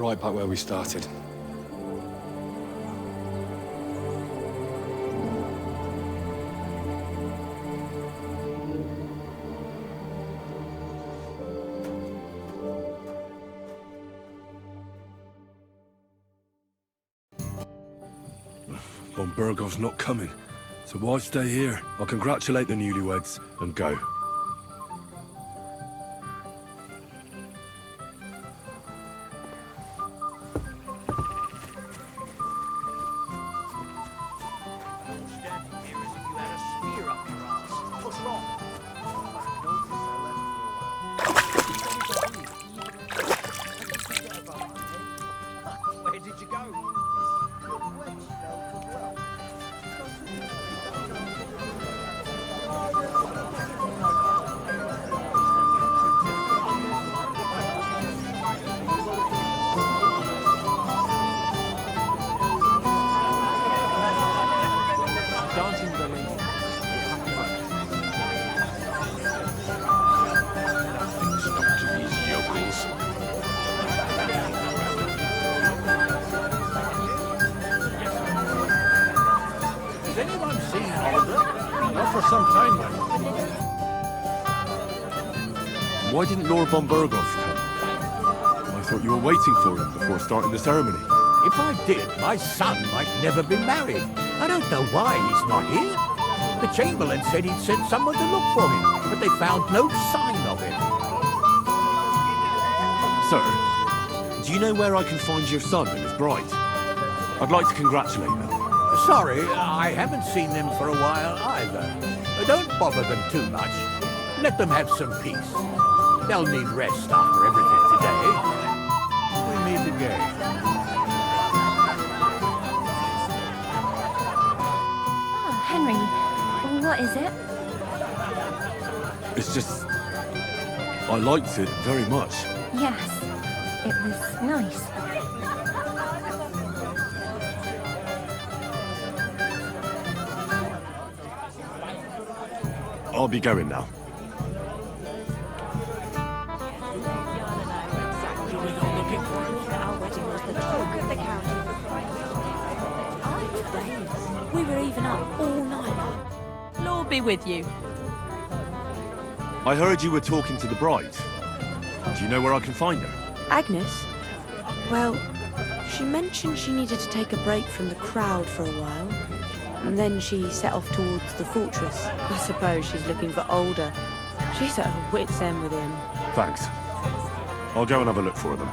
right back where we started. Von Burgov's not coming, so why stay here? I'll congratulate the newlyweds and go. Where did you go? Dancing with the lady. Stop to these yokels. Has anyone seen Oliver? Not for some time now. Why didn't Lord von Burgov come? I thought you were waiting for him before starting the ceremony. If I did, my son might never be married. I don't know why he's not here. The Chamberlain said he'd sent someone to look for him, but they found no sign of him. Sir, do you know where I can find your son and his bride? I'd like to congratulate them. Sorry, I haven't seen them for a while either. Don't bother them too much. Let them have some peace. They'll need rest after everything today. We meet again. Oh, Henry, what is it? It's just... I liked it very much. Yes, it was nice. I'll be going now. We were even up all night. Lord be with you. I heard you were talking to the bride. Do you know where I can find her? Agnes? Well, she mentioned she needed to take a break from the crowd for a while. And then she set off towards the fortress. I suppose she's looking for Older. She's at her wit's end with him. Thanks. I'll go and have a look for them.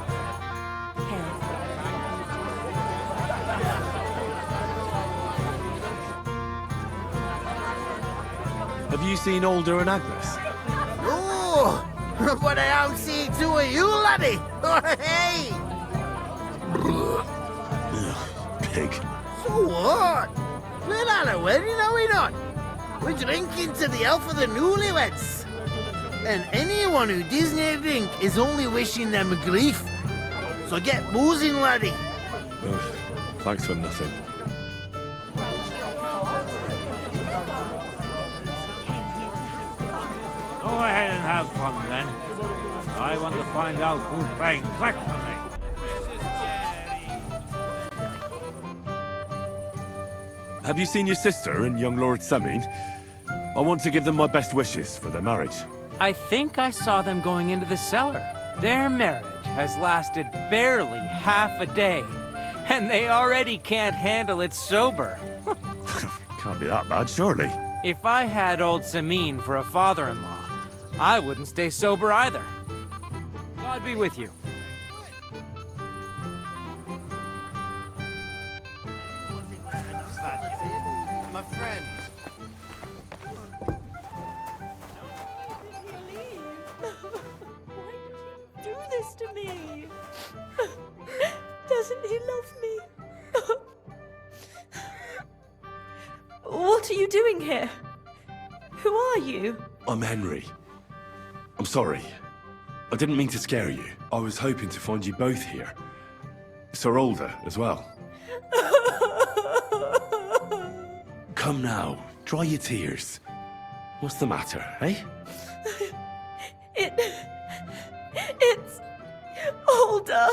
Have you seen Older and Agnes? Oh, but I don't see two of you, laddie. Hey! Pig. So what? We're at a wedding, are we not? We're drinking to the health of the newlyweds. And anyone who doesn't drink is only wishing them grief. So get boozing, laddie. Thanks for nothing. Go ahead and have fun, then. I want to find out who's playing click for me. Have you seen your sister and young Lord Semin? I want to give them my best wishes for their marriage. I think I saw them going into the cellar. Their marriage has lasted barely half a day, and they already can't handle it sober. Can't be that bad, surely. If I had old Samin for a father-in-law, I wouldn't stay sober either. God be with you. My friend. Why did you do this to me? Doesn't he love me? What are you doing here? Who are you? I'm Henry. I'm sorry. I didn't mean to scare you. I was hoping to find you both here. Sir Older as well. Come now, dry your tears. What's the matter, eh? It's Older.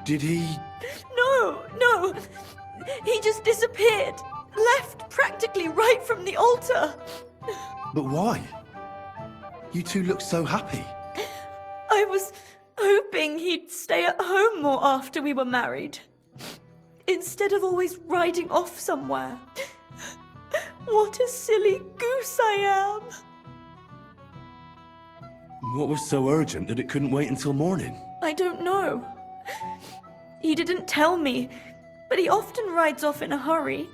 Did he... No! He just disappeared. Left practically right from the altar. But why? You two look so happy. I was hoping he'd stay at home more after we were married. Instead of always riding off somewhere. What a silly goose I am. What was so urgent that it couldn't wait until morning? I don't know. He didn't tell me, but he often rides off in a hurry.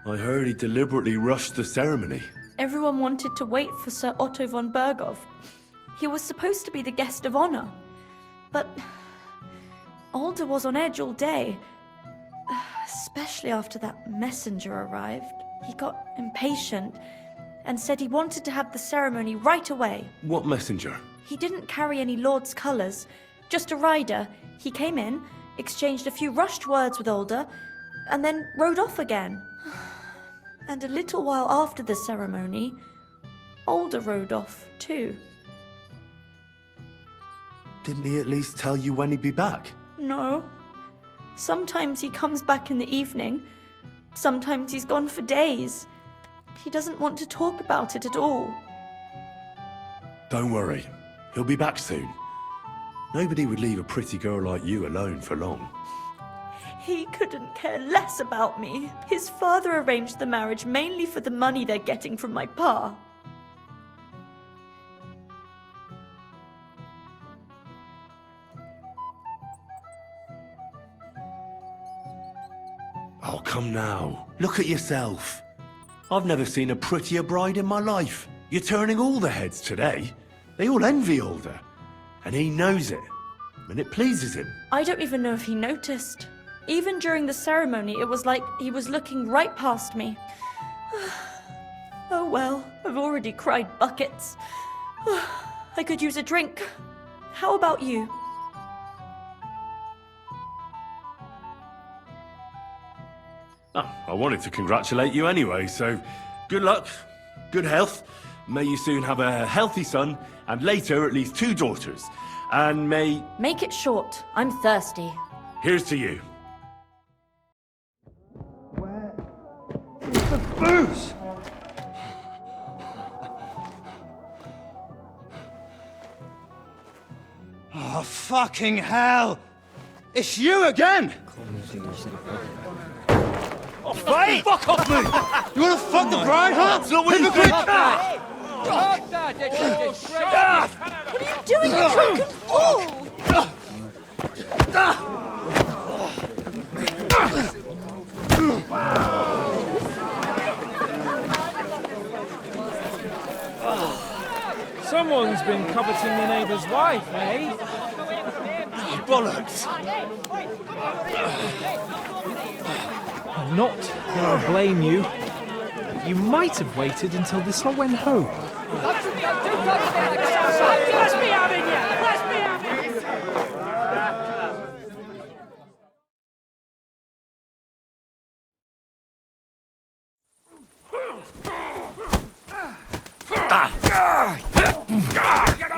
I heard he deliberately rushed the ceremony. Everyone wanted to wait for Sir Otto von Berghoff. He was supposed to be the guest of honor. But Alder was on edge all day. Especially after that messenger arrived. He got impatient and said he wanted to have the ceremony right away. What messenger? He didn't carry any Lord's colours, just a rider. He came in, exchanged a few rushed words with Alder, and then rode off again. And a little while after the ceremony, Alder rode off too. Didn't he at least tell you when he'd be back? No. Sometimes he comes back in the evening. Sometimes he's gone for days. He doesn't want to talk about it at all. Don't worry. He'll be back soon. Nobody would leave a pretty girl like you alone for long. He couldn't care less about me. His father arranged the marriage mainly for the money they're getting from my pa. Oh, come now. Look at yourself. I've never seen a prettier bride in my life. You're turning all the heads today. They all envy Alder. And he knows it. And it pleases him. I don't even know if he noticed. Even during the ceremony, it was like he was looking right past me. Oh well, I've already cried buckets. I could use a drink. How about you? Oh, I wanted to congratulate you anyway, so good luck, good health. May you soon have a healthy son, and later at least 2 daughters. And may... Make it short. I'm thirsty. Here's to you. Booze! Oh, fucking hell! It's you again! Oh, wait! Fuck off me! You wanna fuck the bride, huh? It's not what you think! What are you doing, you drunken fool? Someone's been coveting your neighbour's wife, eh? Bollocks! I'm not gonna blame you. You might have waited until this lot went home.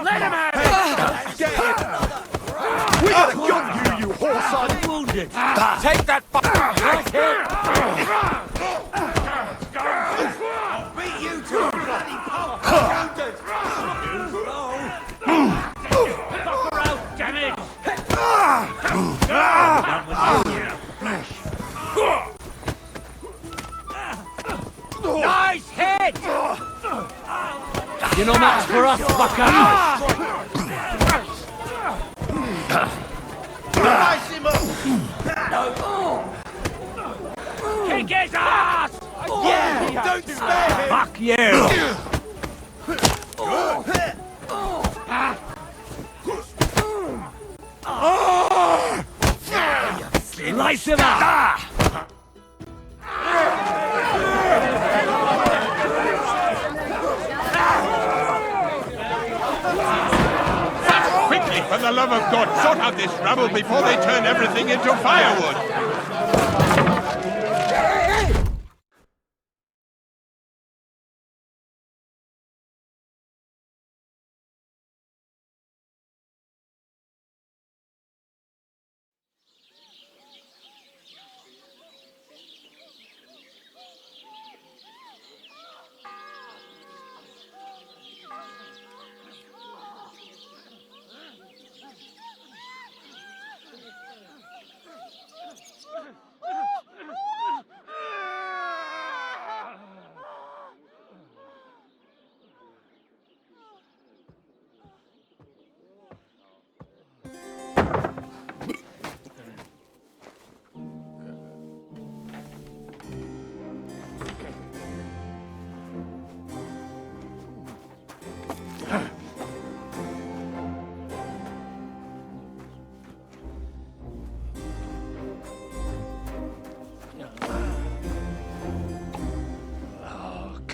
Let him out! We gotta got you horse! I'm wounded! Take that back here! I'll beat you to a bloody pulp! Knock her out, damn it! Nice hit! You know that's for us, fucker! Nice him up! Kick his ass! Yeah! Don't spare him! Fuck you! Slice him up! Quickly, for the love of God, sort out this rabble before they turn everything into firewood!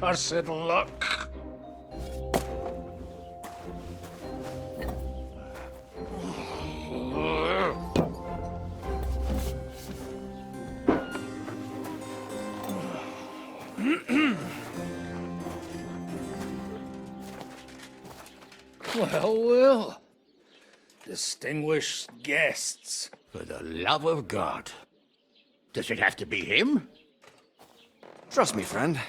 cursed luck. Well, well. Distinguished guests. For the love of God. Does it have to be him? Trust me, friend.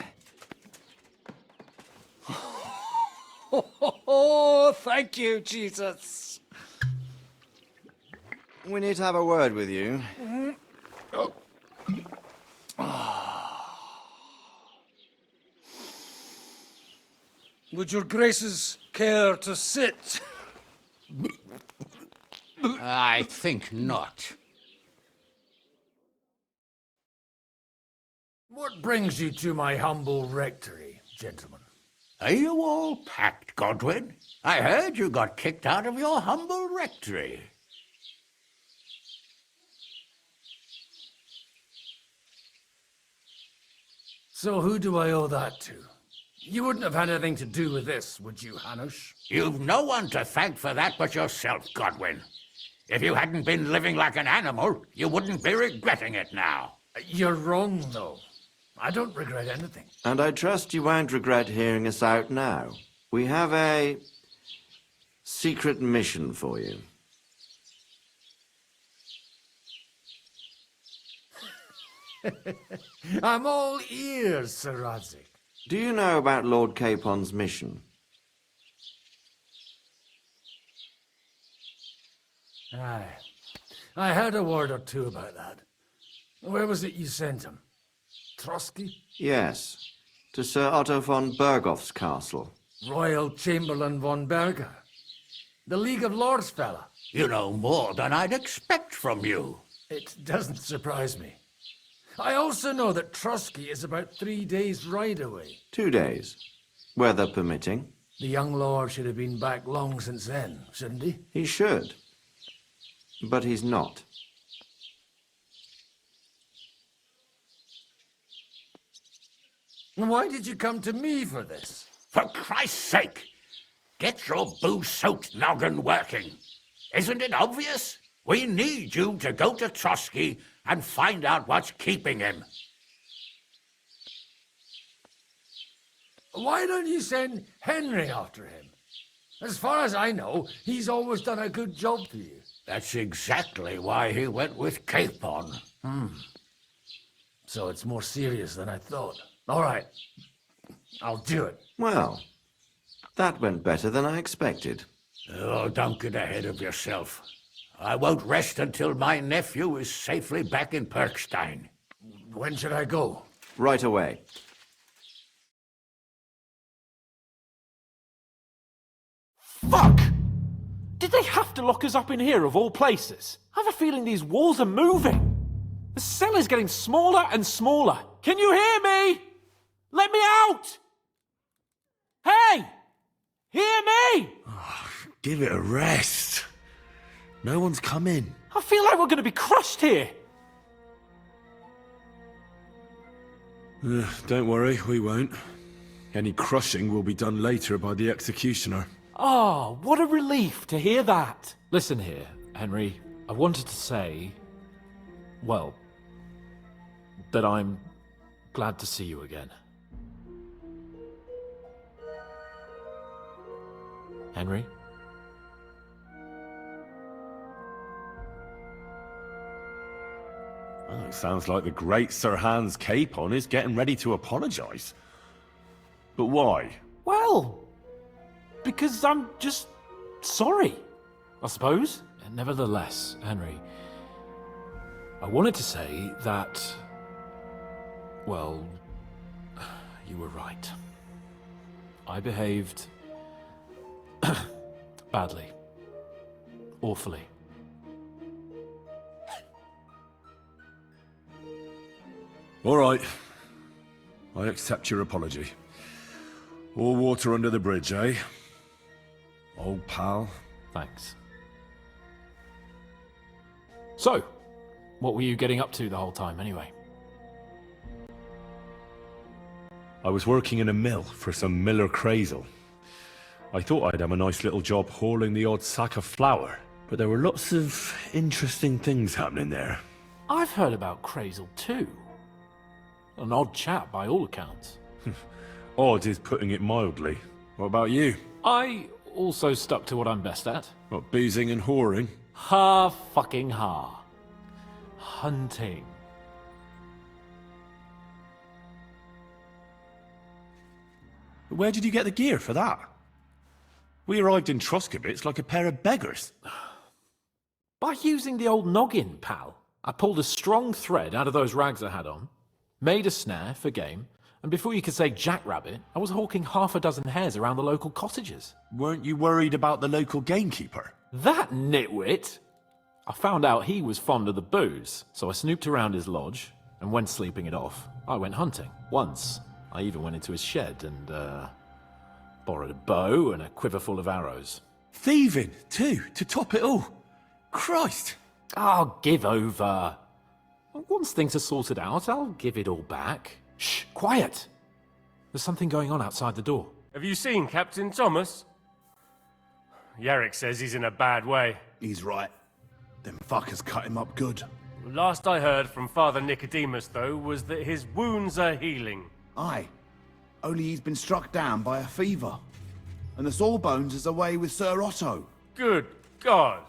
Oh, thank you, Jesus. We need to have a word with you. Would your graces care to sit? I think not. What brings you to my humble rectory, gentlemen? Are you all packed, Godwin? I heard you got kicked out of your humble rectory. So who do I owe that to? You wouldn't have had anything to do with this, would you, Hanush? You've no one to thank for that but yourself, Godwin. If you hadn't been living like an animal, you wouldn't be regretting it now. You're wrong, though. I don't regret anything. And I trust you won't regret hearing us out now. We have a secret mission for you. I'm all ears, Sir Radzik. Do you know about Lord Capron's mission? Aye. I heard a word or two about that. Where was it you sent him? Trotsky? Yes, to Sir Otto von Bergoff's castle. Royal Chamberlain von Berger. The League of Lords fella. You know more than I'd expect from you. It doesn't surprise me. I also know that Trotsky is about 3 days' ride away. 2 days, weather permitting. The young lord should have been back long since then, shouldn't he? He should, but he's not. Why did you come to me for this? For Christ's sake, get your booze-soaked noggin working. Isn't it obvious? We need you to go to Trotsky and find out what's keeping him. Why don't you send Henry after him? As far as I know, he's always done a good job for you. That's exactly why he went with Capron. So it's more serious than I thought. All right. I'll do it. Well, that went better than I expected. Oh, don't get ahead of yourself. I won't rest until my nephew is safely back in Perkstein. When should I go? Right away. Fuck! Did they have to lock us up in here of all places? I have a feeling these walls are moving. The cell is getting smaller and smaller. Can you hear me? Let me out! Hey! Hear me! Give it a rest. No one's come in. I feel like we're going to be crushed here. Don't worry, we won't. Any crushing will be done later by the executioner. Oh, what a relief to hear that. Listen here, Henry. I wanted to say, well, that I'm glad to see you again. Henry? Well, it sounds like the great Sir Hans Capon is getting ready to apologise. But why? Well, because I'm just sorry, I suppose. And nevertheless, Henry, I wanted to say that, well, you were right. I behaved badly. Awfully. All right. I accept your apology. All water under the bridge, eh? Old pal. Thanks. So, what were you getting up to the whole time, anyway? I was working in a mill for some Miller Crazel. I thought I'd have a nice little job hauling the odd sack of flour, but there were lots of interesting things happening there. I've heard about Crazel too. An odd chap by all accounts. Odd is putting it mildly. What about you? I also stuck to what I'm best at. What, boozing and whoring? Fucking ha. Hunting. Where did you get the gear for that? We arrived in Troskowitz like a pair of beggars. By using the old noggin, pal. I pulled a strong thread out of those rags I had on, made a snare for game, and before you could say jackrabbit, I was hawking half a dozen hares around the local cottages. Weren't you worried about the local gamekeeper? That nitwit! I found out he was fond of the booze, so I snooped around his lodge, and when sleeping it off, I went hunting. Once, I even went into his shed and, borrowed a bow and a quiver full of arrows. Thieving, too, to top it all. Christ! Oh, give over. Once things are sorted out, I'll give it all back. Shh, quiet! There's something going on outside the door. Have you seen Captain Thomas? Yarrick says he's in a bad way. He's right. Them fuckers cut him up good. Last I heard from Father Nicodemus, though, was that his wounds are healing. Aye. Only he's been struck down by a fever. And the Sawbones is away with Sir Otto. Good God!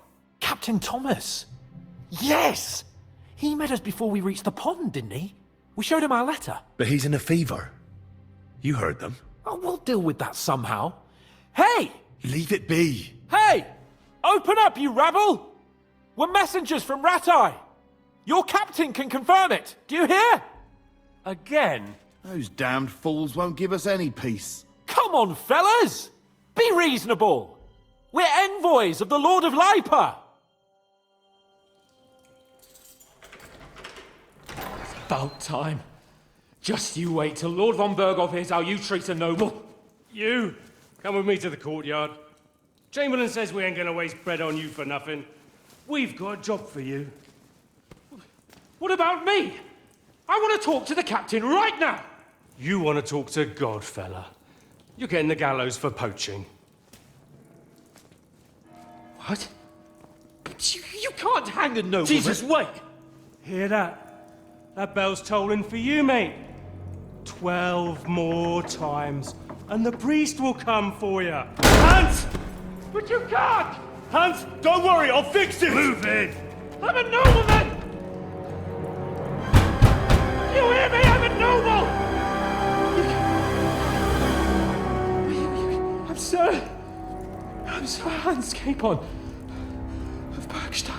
Captain Thomas! Yes! He met us before we reached the pond, didn't he? We showed him our letter. But he's in a fever. You heard them. Oh, we'll deal with that somehow. Hey! Leave it be. Hey! Open up, you rabble! We're messengers from Ratai. Your captain can confirm it. Do you hear? Again? Those damned fools won't give us any peace. Come on, fellas! Be reasonable! We're envoys of the Lord of Lipa! About time. Just you wait till Lord von Berghoff hears how you treat a noble. You, come with me to the courtyard. Chamberlain says we ain't gonna waste bread on you for nothing. We've got a job for you. What about me? I want to talk to the captain right now. You want to talk to God, fella. You're getting the gallows for poaching. What? But you can't hang a nobleman. Jesus, wait! Hear that? That bell's tolling for you, mate. 12 more times, and the priest will come for you. Hans! But you can't! Hans, don't worry, I'll fix it! Move in! I'm a nobleman! You hear me? I'm a noble! I'm Sir Hans Capron of Bergstein.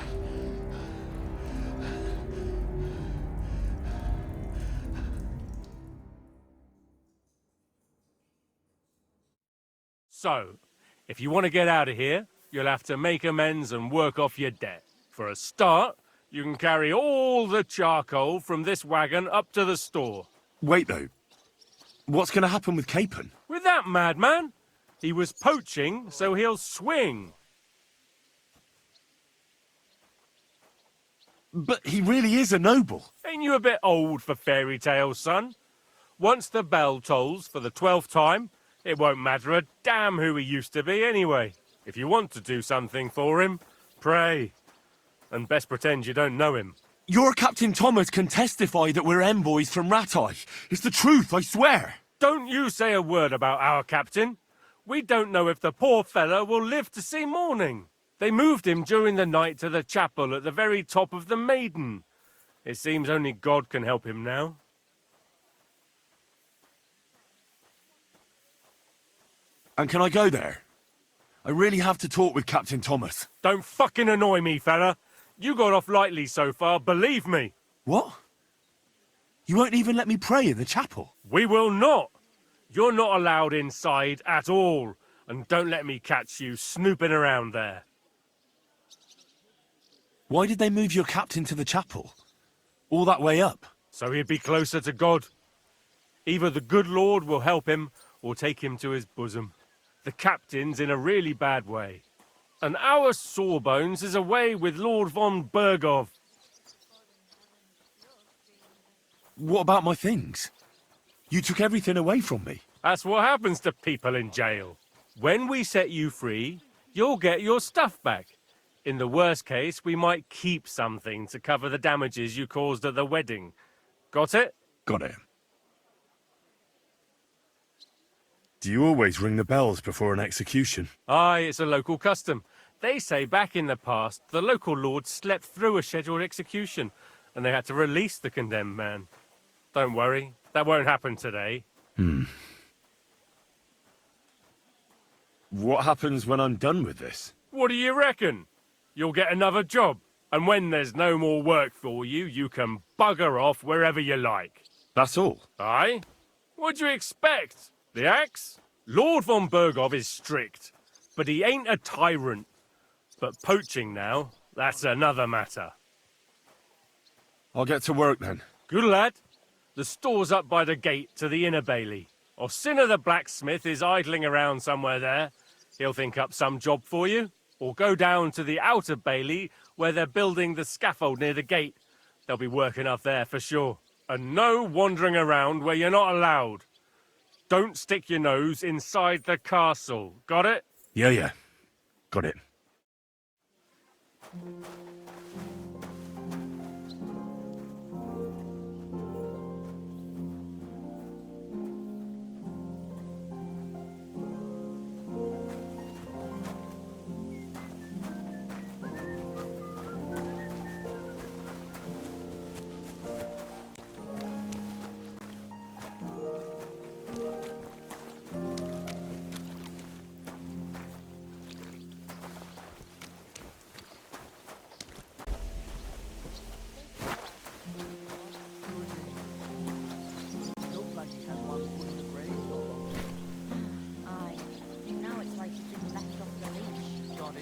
So, if you want to get out of here, you'll have to make amends and work off your debt. For a start, you can carry all the charcoal from this wagon up to the store. Wait, though. What's going to happen with Capon? With that madman? He was poaching, so he'll swing. But he really is a noble. Ain't you a bit old for fairy tales, son? Once the bell tolls for the 12th time, it won't matter a damn who he used to be anyway. If you want to do something for him, pray. And best pretend you don't know him. Your Captain Thomas can testify that we're envoys from Ratai. It's the truth, I swear. Don't you say a word about our captain. We don't know if the poor fella will live to see morning. They moved him during the night to the chapel at the very top of the Maiden. It seems only God can help him now. And can I go there? I really have to talk with Captain Thomas. Don't fucking annoy me, fella. You got off lightly so far, believe me. What? You won't even let me pray in the chapel? We will not. You're not allowed inside at all. And don't let me catch you snooping around there. Why did they move your captain to the chapel? All that way up? So he'd be closer to God. Either the good Lord will help him, or take him to his bosom. The captain's in a really bad way. And our Sawbones is away with Lord von Berghoff. What about my things? You took everything away from me. That's what happens to people in jail. When we set you free, you'll get your stuff back. In the worst case, we might keep something to cover the damages you caused at the wedding. Got it? Got it. Do you always ring the bells before an execution? Aye, it's a local custom. They say back in the past, the local lord slept through a scheduled execution, and they had to release the condemned man. Don't worry, that won't happen today. What happens when I'm done with this? What do you reckon? You'll get another job, and when there's no more work for you, you can bugger off wherever you like. That's all? Aye? What'd you expect? The axe? Lord von Bergov is strict, but he ain't a tyrant. But poaching now, that's another matter. I'll get to work then. Good lad. The store's up by the gate to the inner bailey. Orsina the blacksmith is idling around somewhere there. He'll think up some job for you. Or go down to the outer bailey where they're building the scaffold near the gate. They'll be working up there for sure. And no wandering around where you're not allowed. Don't stick your nose inside the castle. Got it? Yeah. Got it.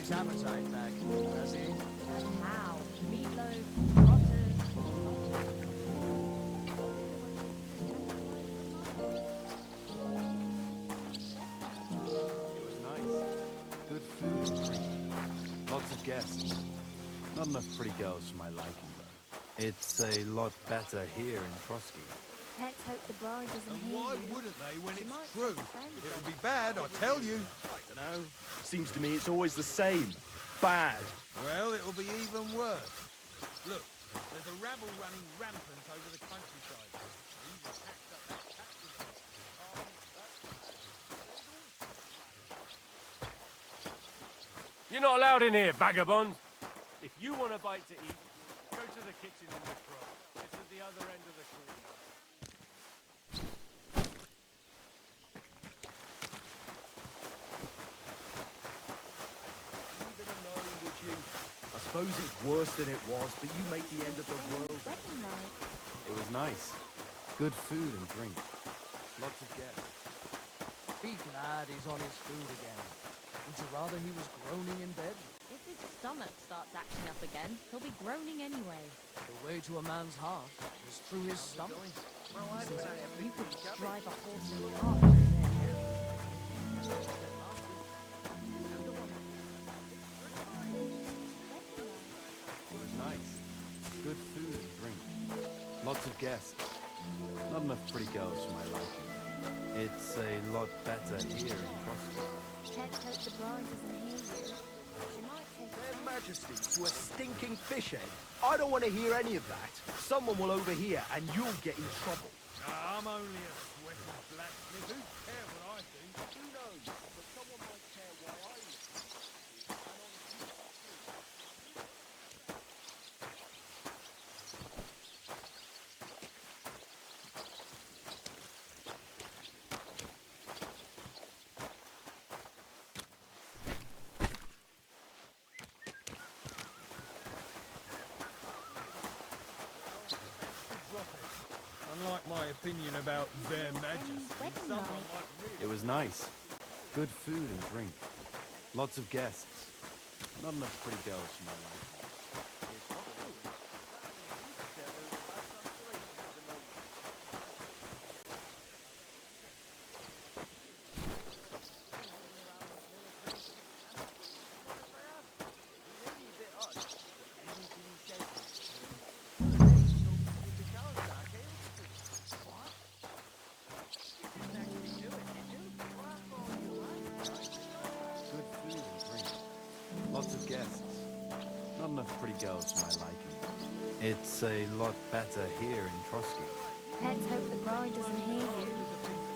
Appetite back, does he? How? Meatloaf, rotten. It was nice. Good food and drink. Lots of guests. Not enough pretty girls for my liking, though. It's a lot better here in Trotsky. Let's hope the bride doesn't hear Why you. wouldn't they when She it's might true? have friends. It'll be bad, I tell you. I don't know. Seems to me it's always the same. Bad. Well, it'll be even worse. Look, there's a rabble running rampant over the countryside. They even packed up that captain. You're not allowed in here, vagabond. If you want a bite to eat, go to the kitchen in the cross. It's at the other end of the court. I suppose it's worse than it was, but you make the end of the world. It was nice. Good food and drink. Lots of guests. Be glad he's on his food again. Would you rather he was groaning in bed? If his stomach starts acting up again, he'll be groaning anyway. The way to a man's heart is through his stomach. You could drive a horse and cart through there. It was nice. Good food and drink. Lots of guests. Not enough pretty girls for my liking. It's a lot better here in Crossfield. Let's hope the bride doesn't hear you. She might take Their Majesty to a stinking fish head? I don't want to hear any of that. Someone will overhear and you'll get in trouble. I'm only a sweating blacksmith. Who cares what I think? Who knows? But someone might care why I live. Unlike my opinion about their majesty, someone might really... It was nice. Good food and drink. Lots of guests. Not enough pretty girls for my liking. Not enough pretty girls for my liking. It's a lot better here in Trotsky. Let's hope the bride doesn't hear you.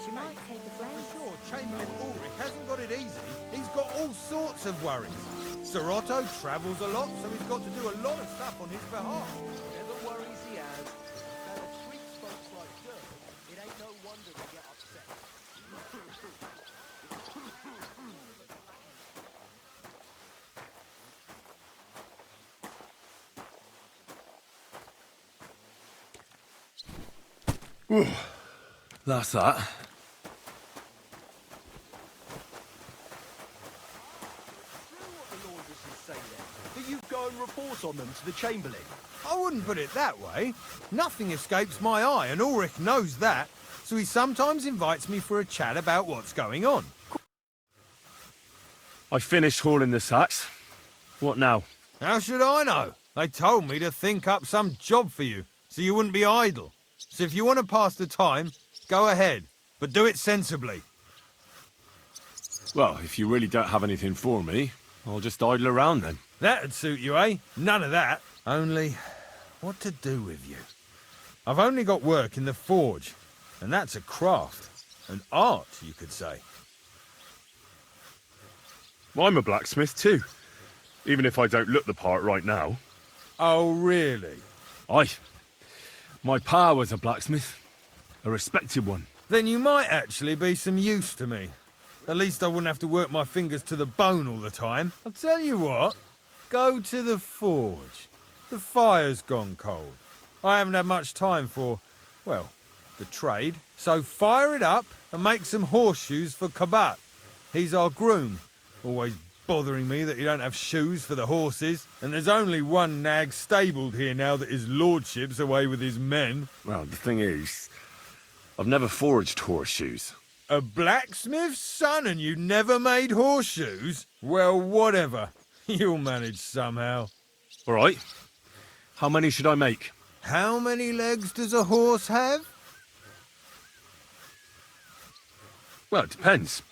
She might take a blame. Sure, Chamberlain Ulrich hasn't got it easy. He's got all sorts of worries. Sir Otto travels a lot, so he's got to do a lot of stuff on his behalf. Whatever worries he has, fella treats folks like dirt. It ain't no wonder they get upset. That's that. Do you go and report on them to the Chamberlain? I wouldn't put it that way. Nothing escapes my eye, and Ulrich knows that, so he sometimes invites me for a chat about what's going on. I finished hauling the sacks. What now? How should I know? They told me to think up some job for you, so you wouldn't be idle. So if you want to pass the time, go ahead, but do it sensibly. Well, if you really don't have anything for me, I'll just idle around then. That'd suit you, eh? None of that. Only, what to do with you? I've only got work in the forge, and that's a craft. An art, you could say. Well, I'm a blacksmith too, even if I don't look the part right now. Oh, really? Aye. My pa was a blacksmith. A respected one. Then you might actually be some use to me. At least I wouldn't have to work my fingers to the bone all the time. I'll tell you what, go to the forge. The fire's gone cold. I haven't had much time for, well, the trade. So fire it up and make some horseshoes for Kabat. He's our groom. Always bothering me that you don't have shoes for the horses. And there's only one nag stabled here now that his lordship's away with his men. Well, the thing is, I've never forged horseshoes. A blacksmith's son and you never made horseshoes? Well, whatever. You'll manage somehow. All right. How many should I make? How many legs does a horse have? Well, it depends.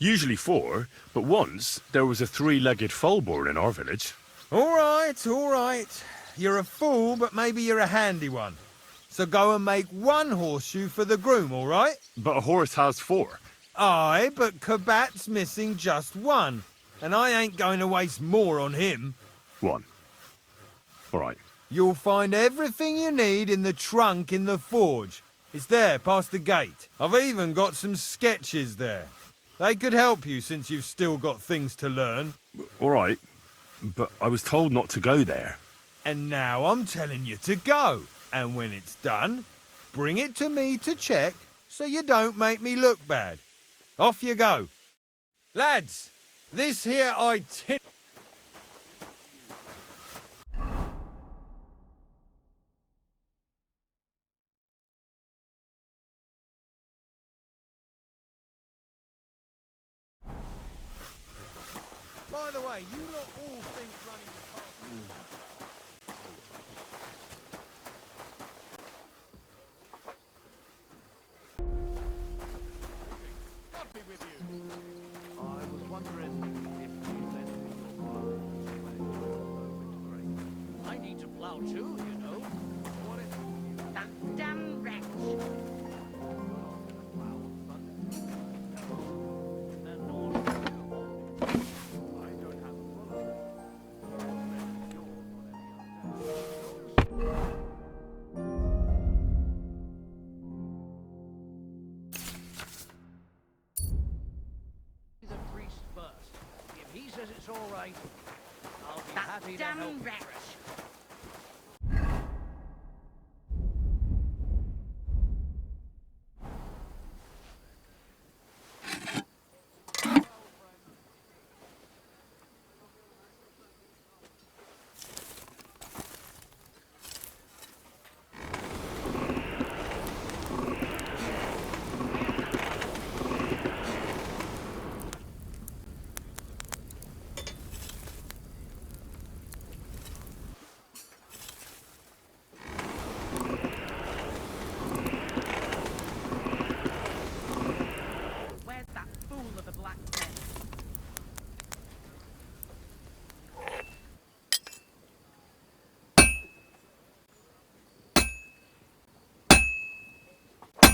Usually 4, but once there was a 3-legged foal born in our village. All right, all right. You're a fool, but maybe you're a handy one. So go and make 1 horseshoe for the groom, all right? But a horse has 4. Aye, but Kabat's missing just 1. And I ain't going to waste more on him. 1. All right. You'll find everything you need in the trunk in the forge. It's there, past the gate. I've even got some sketches there. They could help you since you've still got things to learn. All right, but I was told not to go there. And now I'm telling you to go. And when it's done, bring it to me to check so you don't make me look bad. Off you go. Lads, this here itinerary... By the way, you lot all think running the castle... I'll be with you. I was wondering if you let me... I need to plow too, you know. What if... That damn wretch! It's all right. I'll be happy to help. Damn wretch!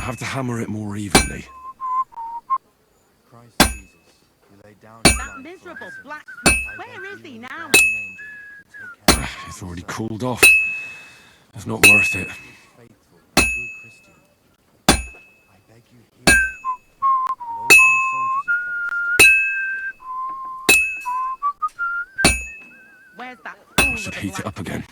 have to hammer it more evenly. Christ Jesus, you laid down his That life miserable for us. blacksmith. I Where beg is you he and the now? guardian angel to take care of It's your already soul. cooled off. It's not worth it. Faithful and good Christian. I beg you hear me, and all other soldiers of Christ. Where's that I fool should of a heat it up again.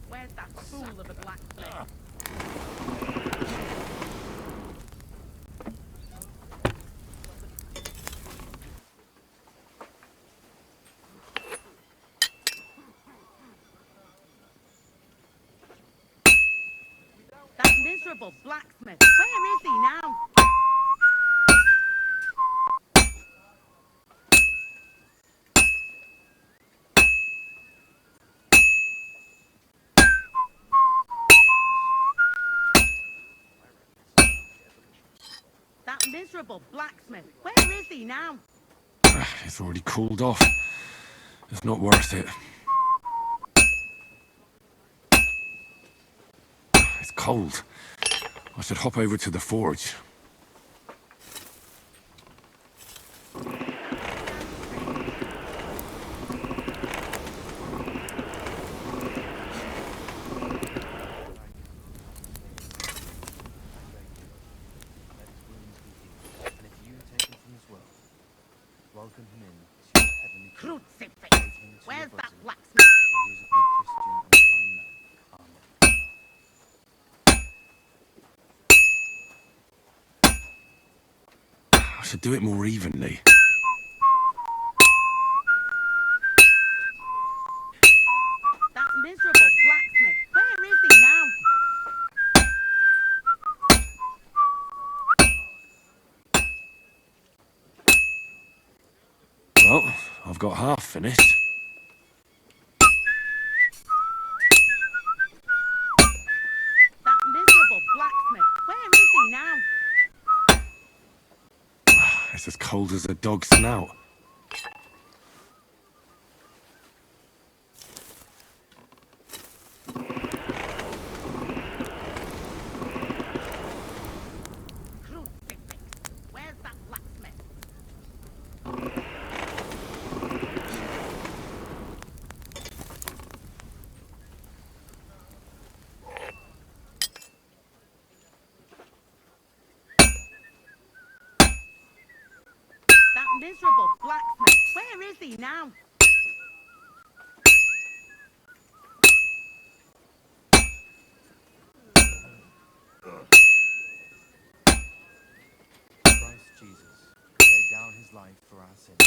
Where's that fool of a blacksmith? That miserable blacksmith. Where is he now? That miserable blacksmith. Where is he now? It's already cooled off. It's not worth it. It's cold. I should hop over to the forge. Welcome him in to your heavenly kingdom. Crucifix! Where's that blacksmith? He is a good Christian and a fine man. Amen. I should do it more evenly. That miserable blacksmith. Where is he now? Well, I've got half finished. That miserable blacksmith. Where is he now? It's as cold as a dog's snout. Crucifix! Where's that blacksmith? That miserable blacksmith. Where is he now? Christ Jesus, who laid down his life for our sins.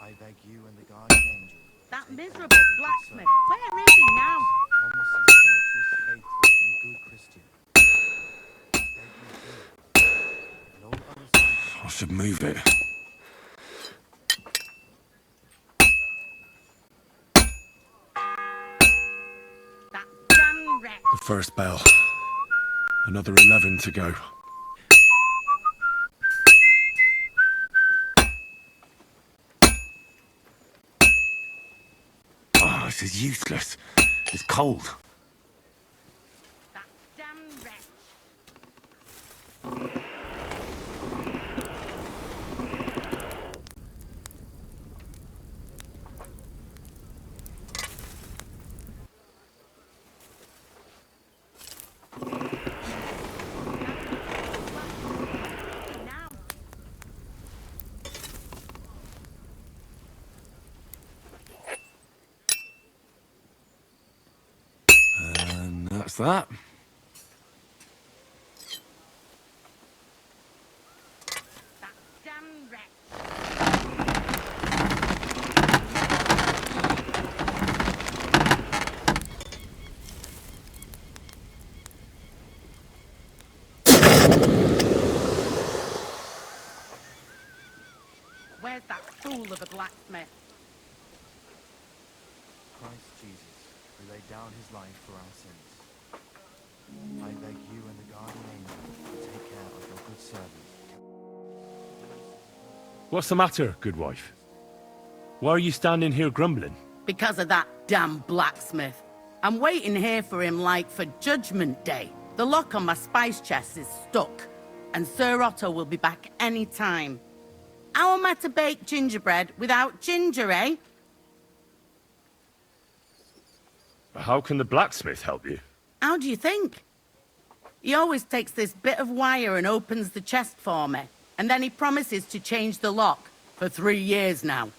I beg you and the guardian angel. That miserable blacksmith. Where is he now? Thomas is a virtuous, faithful, and good Christian. I beg you hear me, and all other soldiers. I should move it. That damn wretch. The first bell. Another 11 to go. Oh, this is useless. It's cold. That damn wretch. Now. And that's that. That damn wretch. Where's that fool of a blacksmith? Christ Jesus, who laid down his life for our sins. I beg you and the guardian angel to take care of your good What's the matter, good wife? Why are you standing here grumbling? Because of that damn blacksmith. I'm waiting here for him like for Judgment Day. The lock on my spice chest is stuck, and Sir Otto will be back any time. How am I to bake gingerbread without ginger, eh? How can the blacksmith help you? How do you think? He always takes this bit of wire and opens the chest for me, and then he promises to change the lock for 3 years now.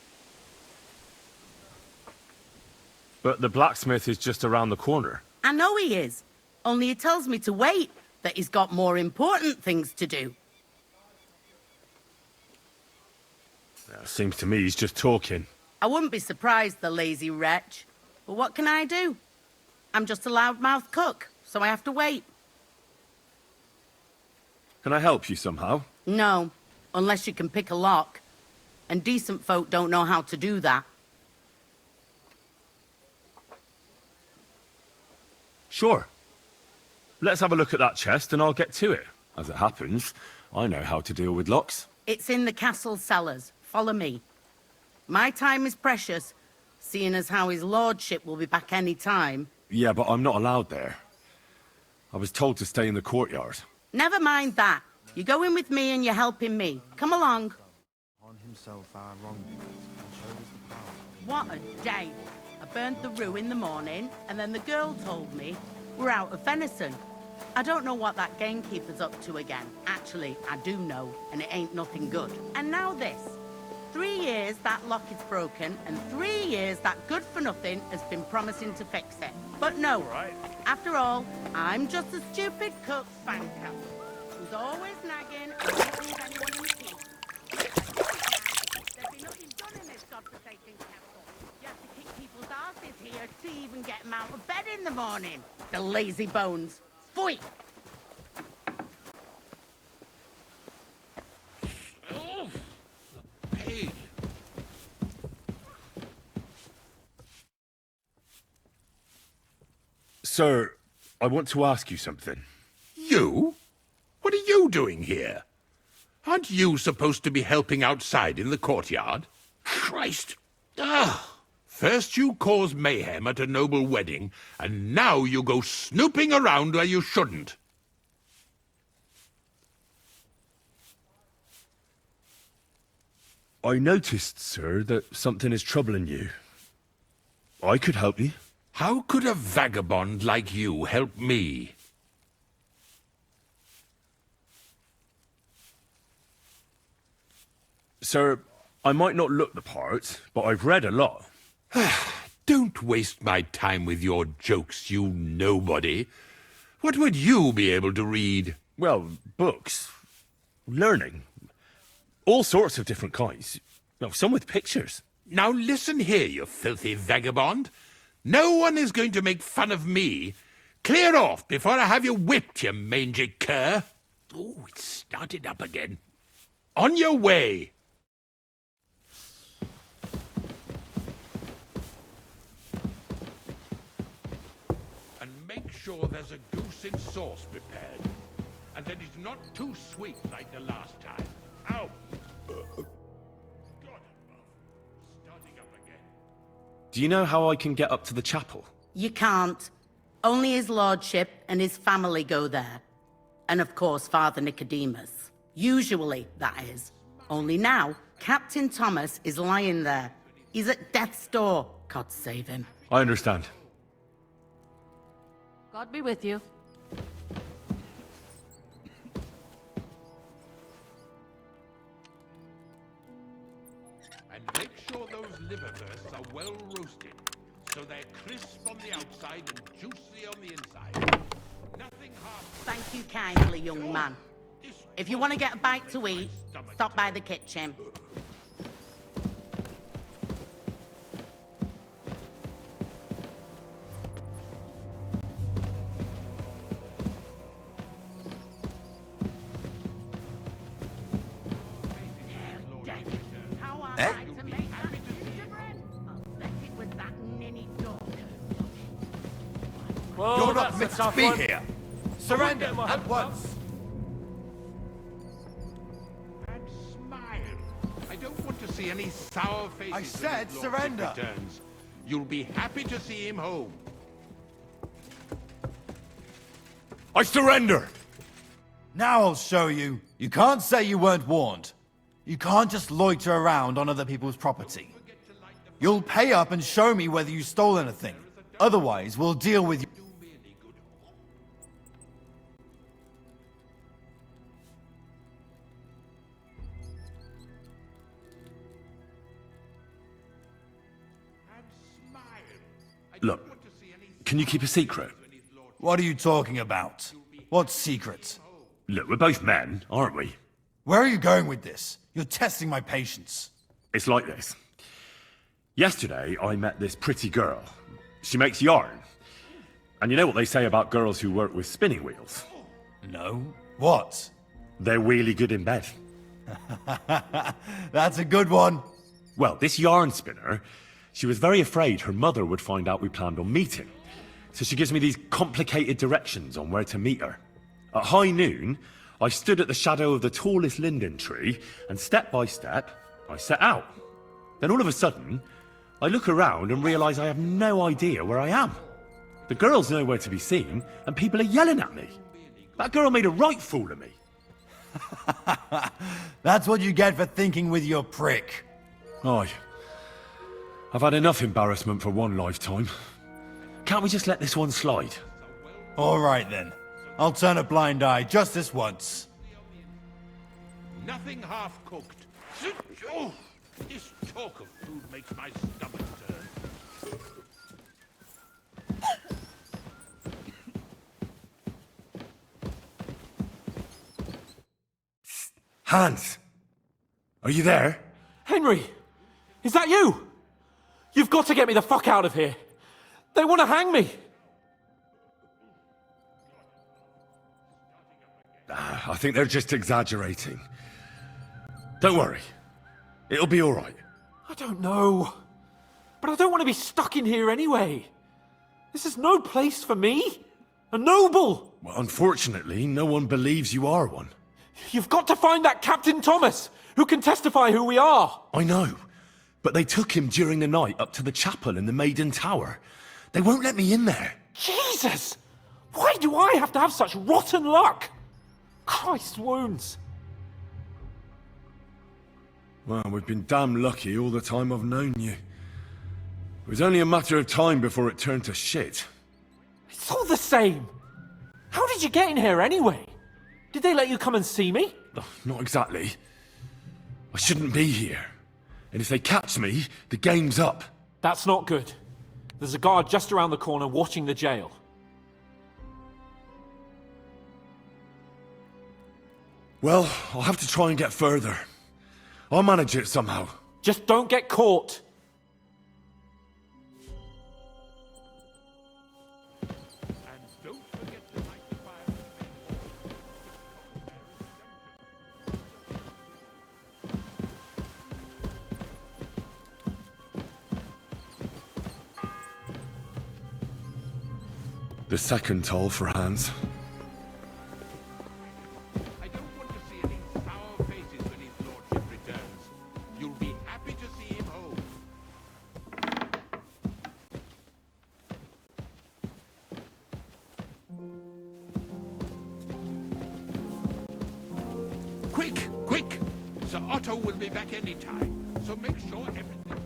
But the blacksmith is just around the corner. I know he is, only he tells me to wait, that he's got more important things to do. Seems to me he's just talking. I wouldn't be surprised, the lazy wretch. But what can I do? I'm just a loudmouth cook, so I have to wait. Can I help you somehow? No, unless you can pick a lock. And decent folk don't know how to do that. Sure. Let's have a look at that chest and I'll get to it. As it happens, I know how to deal with locks. It's in the castle cellars. Follow me. My time is precious, seeing as how his lordship will be back any time. Yeah, but I'm not allowed there. I was told to stay in the courtyard. Never mind that. You're going with me and you're helping me. Come along. On himself our wrongdoings and showed us the power. What a day. I burned the rue in the morning, and then the girl told me we're out of venison. I don't know what that gamekeeper's up to again. Actually, I do know, and it ain't nothing good. And now this. 3 years that lock is broken, and 3 years that good-for-nothing has been promising to fix it. But no, after all, I'm just a stupid cook spanker who's always nagging and won't leave anyone in peace. There'd be nothing done in this godforsaken castle. You have to kick people's asses here to even get them out of bed in the morning. The lazy bones. Pfui! Sir, I want to ask you something. You? What are you doing here? Aren't you supposed to be helping outside in the courtyard? Christ! First you cause mayhem at a noble wedding, and now you go snooping around where you shouldn't. I noticed, sir, that something is troubling you. I could help you. How could a vagabond like you help me? Sir, I might not look the part, but I've read a lot. Don't waste my time with your jokes, you nobody. What would you be able to read? Well, books. Learning. All sorts of different kinds. Well, some with pictures. Now listen here, you filthy vagabond. No one is going to make fun of me. Clear off before I have you whipped, you mangy cur. Oh, it started up again. On your way. And make sure there's a goose in sauce prepared. And that it's not too sweet like the last time. Ow! Do you know how I can get up to the chapel? You can't. Only his lordship and his family go there. And of course, Father Nicodemus. Usually, that is. Only now, Captain Thomas is lying there. He's at death's door. God save him. I understand. God be with you. And make sure those liverwursts are well roasted, so they're crisp on the outside and juicy on the inside. Nothing half... Thank you kindly, young man. If you want to get a bite to eat, stop by the kitchen. Whoa, You're not meant to be here. Surrender at once. see any sour faces. I said when his lordship surrender. returns. You'll be happy to see him home. I surrender! Now I'll show you. You can't say you weren't warned. You can't just loiter around on other people's property. You'll pay up and show me whether you stole anything. Otherwise, we'll deal with you. Look, can you keep a secret? What are you talking about? What secret? Look, we're both men, aren't we? Where are you going with this? You're testing my patience. It's like this. Yesterday, I met this pretty girl. She makes yarn. And you know what they say about girls who work with spinning wheels? No. What? They're really good in bed. That's a good one. Well, this yarn spinner, she was very afraid her mother would find out we planned on meeting. So she gives me these complicated directions on where to meet her. At high noon, I stood at the shadow of the tallest linden tree, and step by step, I set out. Then all of a sudden, I look around and realise I have no idea where I am. The girl's nowhere to be seen, and people are yelling at me. That girl made a right fool of me. That's what you get for thinking with your prick. Aye. I've had enough embarrassment for one lifetime. Can't we just let this one slide? All right then. I'll turn a blind eye just this once. Nothing half-cooked. Oh, this talk of food makes my stomach turn. Hans! Are you there? Henry! Is that you? You've got to get me the fuck out of here. They want to hang me. I think they're just exaggerating. Don't worry. It'll be all right. I don't know. But I don't want to be stuck in here anyway. This is no place for me. A noble. Well, unfortunately, no one believes you are one. You've got to find that Captain Thomas, who can testify who we are. I know. But they took him during the night up to the chapel in the Maiden Tower. They won't let me in there. Jesus! Why do I have to have such rotten luck? Christ's wounds. Well, we've been damn lucky all the time I've known you. It was only a matter of time before it turned to shit. It's all the same. How did you get in here anyway? Did they let you come and see me? Oh, not exactly. I shouldn't be here. And if they catch me, the game's up. That's not good. There's a guard just around the corner watching the jail. Well, I'll have to try and get further. I'll manage it somehow. Just don't get caught. The second toll for Hans. I don't want to see any sour faces when his lordship returns. You'll be happy to see him home. Quick, quick! Sir Otto will be back any time, so make sure everything's in order.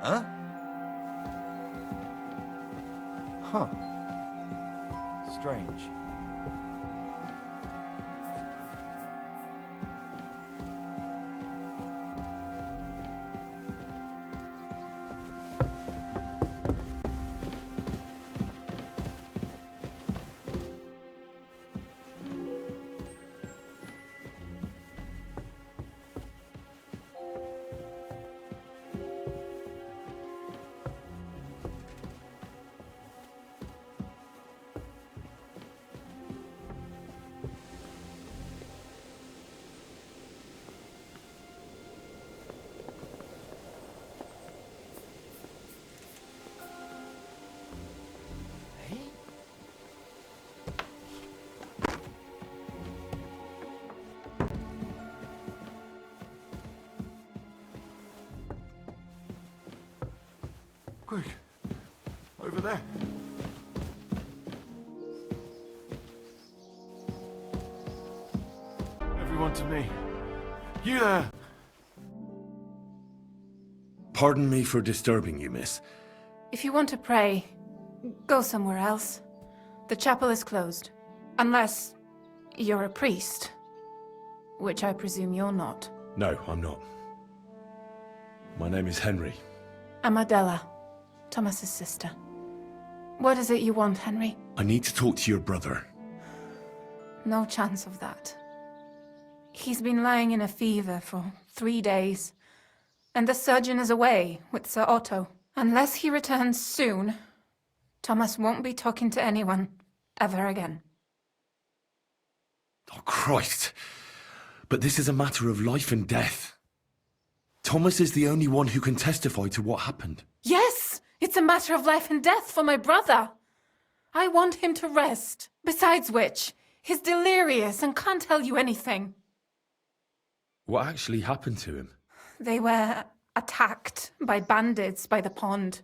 Huh? Huh. Strange. Quick! Over there! Everyone to me. You there! Pardon me for disturbing you, miss. If you want to pray, go somewhere else. The chapel is closed. Unless you're a priest. Which I presume you're not. No, I'm not. My name is Henry. I'm Adela, Thomas's sister. What is it you want, Henry? I need to talk to your brother. No chance of that. He's been lying in a fever for 3 days. And the surgeon is away with Sir Otto. Unless he returns soon, Thomas won't be talking to anyone ever again. Oh, Christ! But this is a matter of life and death. Thomas is the only one who can testify to what happened. Yes! It's a matter of life and death for my brother. I want him to rest. Besides which, he's delirious and can't tell you anything. What actually happened to him? They were attacked by bandits by the pond.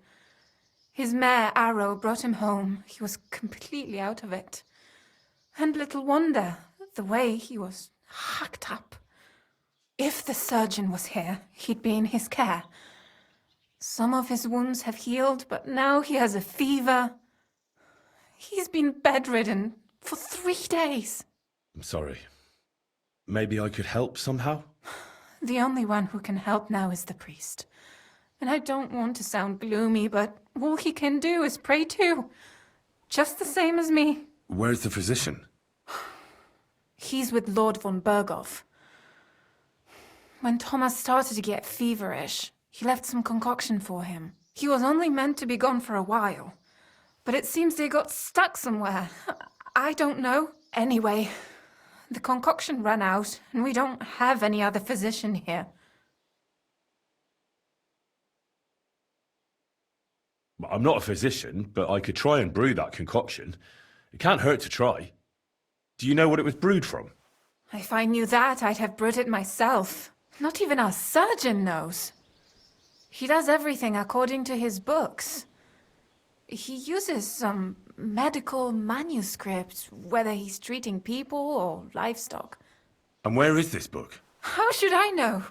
His mare, Arrow, brought him home. He was completely out of it. And little wonder, the way he was hacked up. If the surgeon was here, he'd be in his care. Some of his wounds have healed, but now he has a fever. He's been bedridden for 3 days. I'm sorry. Maybe I could help somehow? The only one who can help now is the priest. And I don't want to sound gloomy, but all he can do is pray too. Just the same as me. Where's the physician? He's with Lord von Berghoff. When Thomas started to get feverish, he left some concoction for him. He was only meant to be gone for a while. But it seems they got stuck somewhere. I don't know. Anyway, the concoction ran out, and we don't have any other physician here. I'm not a physician, but I could try and brew that concoction. It can't hurt to try. Do you know what it was brewed from? If I knew that, I'd have brewed it myself. Not even our surgeon knows. He does everything according to his books. He uses some medical manuscript, whether he's treating people or livestock. And where is this book? How should I know?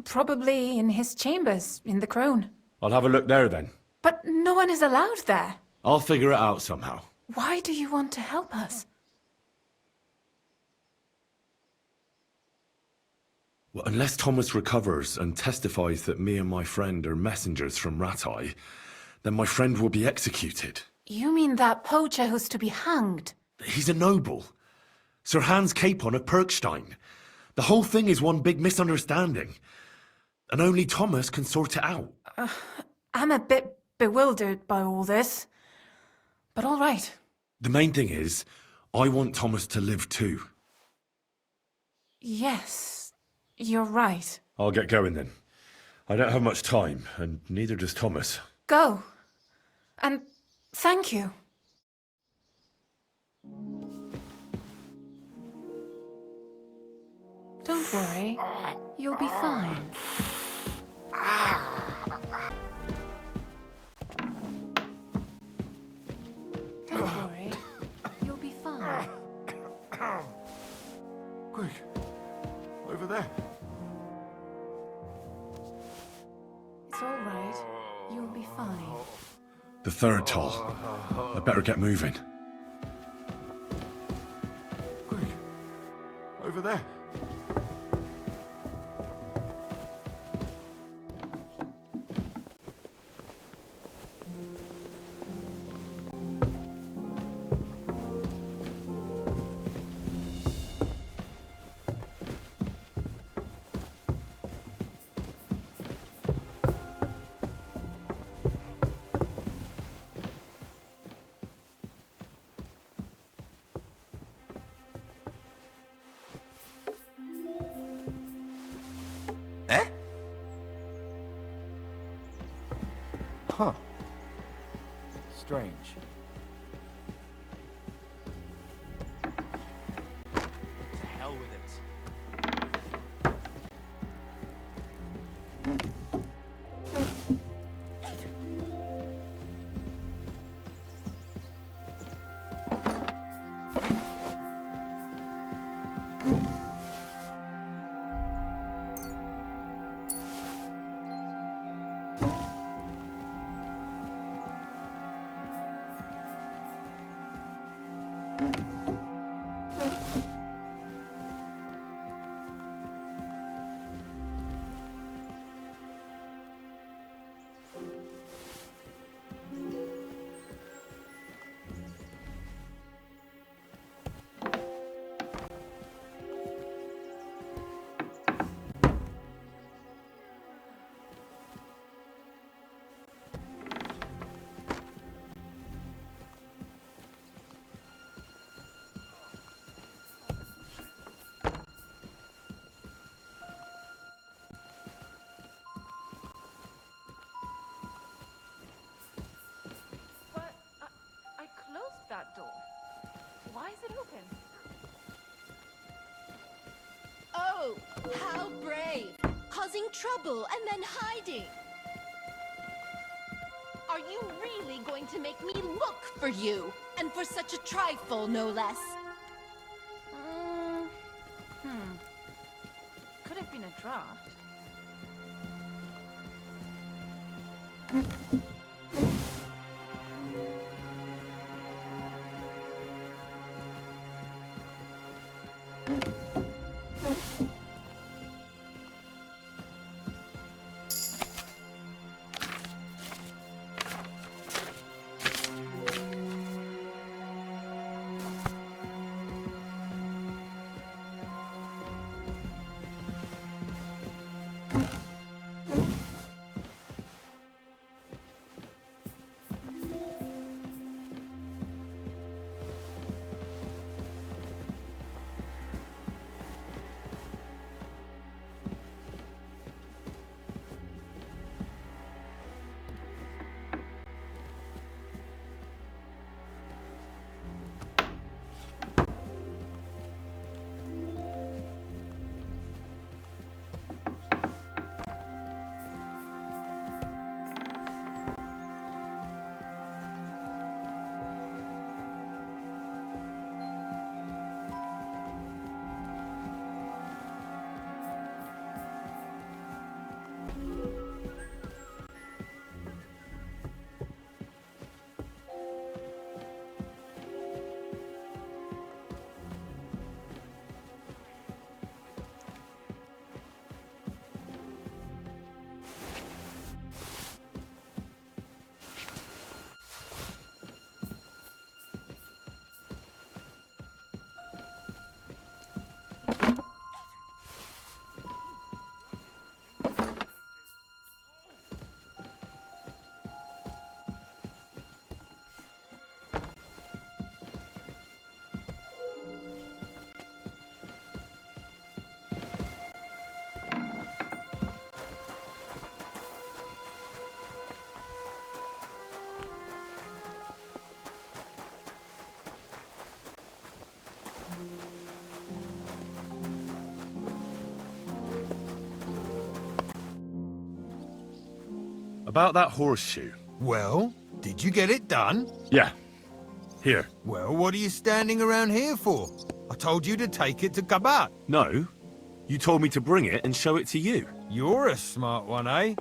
Probably in his chambers, in the Crone. I'll have a look there then. But no one is allowed there. I'll figure it out somehow. Why do you want to help us? Well, unless Thomas recovers and testifies that me and my friend are messengers from Ratai, then my friend will be executed. You mean that poacher who's to be hanged? He's a noble. Sir Hans Capron of Perkstein. The whole thing is one big misunderstanding. And only Thomas can sort it out. I'm a bit bewildered by all this. But all right. The main thing is, I want Thomas to live too. Yes, you're right. I'll get going then. I don't have much time, and neither does Thomas. Go. And thank you. Don't worry. You'll be fine. Don't worry. You'll be fine. Quick! Over there! It's It's all right. You'll be fine. The third toll. I better get moving. Quick. Over there. Huh. Strange. To hell with it. That door. Why is it open? Oh, how brave! Causing trouble and then hiding! Are you really going to make me look for you? And for such a trifle, no less? Could have been a draft. About that horseshoe. Well, did you get it done? Yeah. Here. Well, what are you standing around here for? I told you to take it to Kabat. No. You told me to bring it and show it to you. You're a smart one, eh?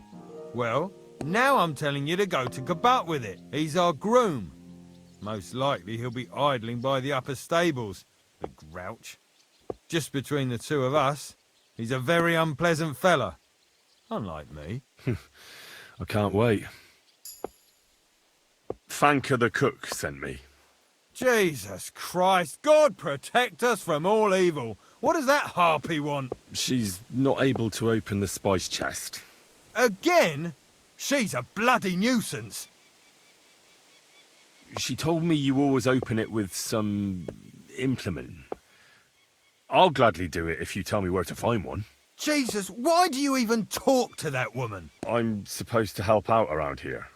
Well, now I'm telling you to go to Kabat with it. He's our groom. Most likely he'll be idling by the upper stables, the grouch. Just between the two of us, he's a very unpleasant fella. Unlike me. I can't wait. Thanker the cook sent me. Jesus Christ, God protect us from all evil. What does that harpy want? She's not able to open the spice chest. Again? She's a bloody nuisance. She told me you always open it with some implement. I'll gladly do it if you tell me where to find one. Jesus, why do you even talk to that woman? I'm supposed to help out around here.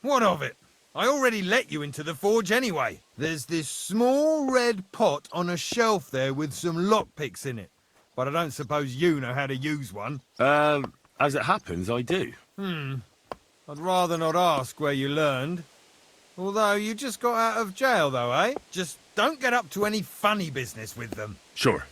What of it? I already let you into the forge anyway. There's this small red pot on a shelf there with some lockpicks in it. But I don't suppose you know how to use one. As it happens, I do. I'd rather not ask where you learned. Although you just got out of jail though, eh? Just don't get up to any funny business with them. Sure.